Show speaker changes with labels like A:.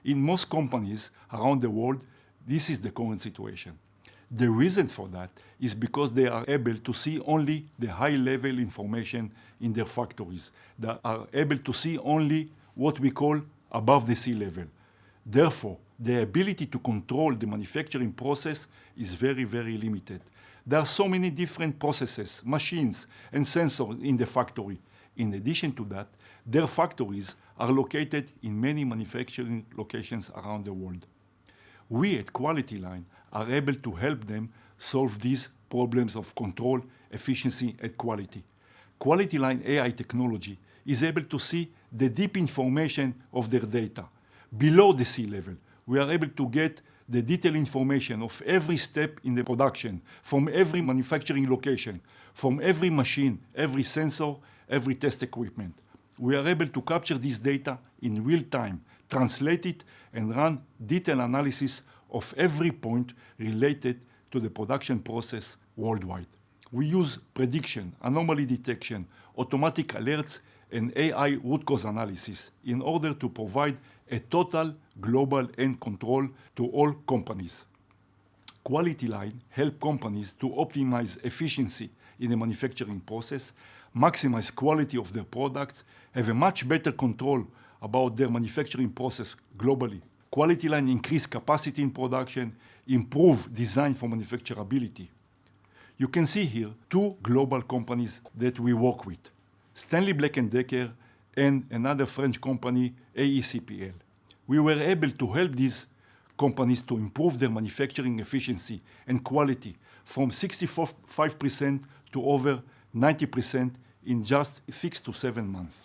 A: In most companies around the world, this is the current situation. The reason for that is because they are able to see only the high-level information in their factories. They are able to see only what we call above the sea level. Therefore, the ability to control the manufacturing process is very, very limited. There are so many different processes, machines, and sensors in the factory. In addition to that, their factories are located in many manufacturing locations around the world. We at QualityLine are able to help them solve these problems of control, efficiency, and quality. QualityLine AI technology is able to see the deep information of their data. Below the sea level, we are able to get the detailed information of every step in the production, from every manufacturing location, from every machine, every sensor, every test equipment. We are able to capture this data in real time, translate it, and run detailed analysis of every point related to the production process worldwide. We use prediction, anomaly detection, automatic alerts, and AI root cause analysis in order to provide a total global end control to all companies. QualityLine helps companies to optimize efficiency in the manufacturing process, maximize quality of their products, have a much better control about their manufacturing process globally. QualityLine increase capacity in production, improve design for manufacturability. You can see here two global companies that we work with, Stanley Black & Decker and another French company, AECPL. We were able to help these companies to improve their manufacturing efficiency and quality from 65% to over 90% in just 6 to 7 months.